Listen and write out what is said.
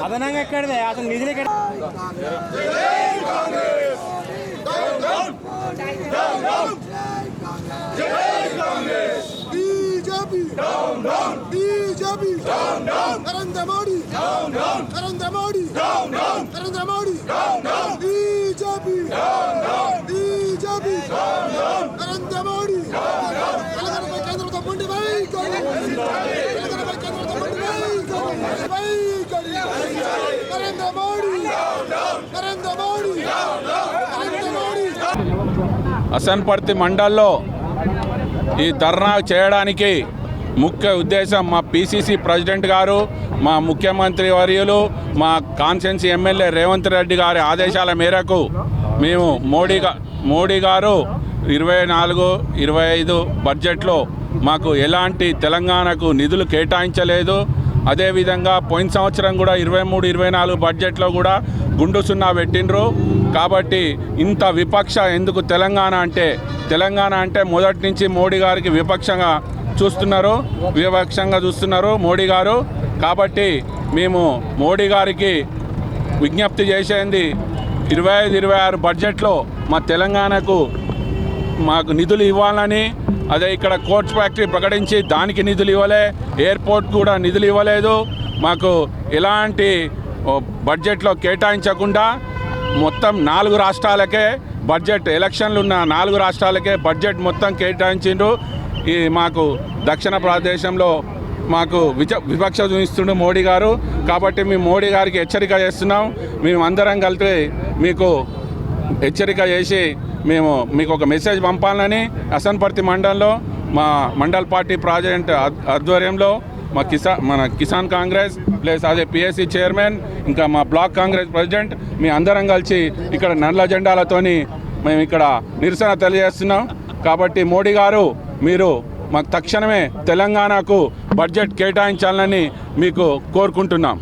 అదనంగా ఎక్కడదే అసలు నిధులు ఎక్కడ BJP Narendra Modi Narendra Modi Narendra Modi BJP BJP Narendra Modi केंद्र तो मुंडी भाई नरेंद्र मोदी नरेंद्र मोदी नरेंद्र मोदी అసన్పర్తి మండల్లో ఈ ధర్నా చేయడానికి ముఖ్య ఉద్దేశం మా పిసిసి ప్రెసిడెంట్ గారు, మా ముఖ్యమంత్రి వర్యులు, మా కాన్స్టిట్యున్సీ ఎమ్మెల్యే రేవంత్ రెడ్డి గారి ఆదేశాల మేరకు మేము మోడీ గారు 24-25 బడ్జెట్లో మాకు ఎలాంటి తెలంగాణకు నిధులు కేటాయించలేదు. అదేవిధంగా పోయిన సంవత్సరం కూడా 23-24 బడ్జెట్లో కూడా గుండు సున్నా పెట్టిండ్రు. కాబట్టి ఇంత విపక్ష ఎందుకు తెలంగాణ అంటే మొదటి నుంచి మోడీ గారికి విపక్షంగా చూస్తున్నారు మోడీ గారు. కాబట్టి మేము మోడీ గారికి విజ్ఞప్తి చేసేది 25-26 బడ్జెట్లో మా తెలంగాణకు మాకు నిధులు ఇవ్వాలని. అదే ఇక్కడ కోచ్ ఫ్యాక్టరీ ప్రకటించి దానికి నిధులు ఇవ్వలే, ఎయిర్పోర్ట్ కూడా నిధులు ఇవ్వలేదు. మాకు ఎలాంటి బడ్జెట్లో కేటాయించకుండా మొత్తం 4 రాష్ట్రాలకే బడ్జెట్, ఎలక్షన్లు ఉన్న 4 రాష్ట్రాలకే బడ్జెట్ మొత్తం కేటాయించిండ్రు. ఈ మాకు దక్షిణ భారతదేశంలో మాకు వివక్ష చూపిస్తుండు మోడీ గారు. కాబట్టి మేము మోడీ గారికి హెచ్చరిక చేస్తున్నాం. మేము అందరం కలిపి మీకు హెచ్చరిక చేసి మీకు ఒక మెసేజ్ పంపాలని అసన్పర్తి మండలంలో మా మండల్ పార్టీ ప్రెసిడెంట్ ఆధ్వర్యంలో మన కిసాన్ కాంగ్రెస్ ప్లస్ అదే పిఎస్సి చైర్మన్, ఇంకా మా బ్లాక్ కాంగ్రెస్ ప్రెసిడెంట్ మీ అందరం కలిసి ఇక్కడ నల్ల జెండాలతోని మేము ఇక్కడ నిరసన తెలియజేస్తున్నాం. కాబట్టి మోడీ గారు మీరు మాకు తక్షణమే తెలంగాణకు బడ్జెట్ కేటాయించాలని మీకు కోరుకుంటున్నాం.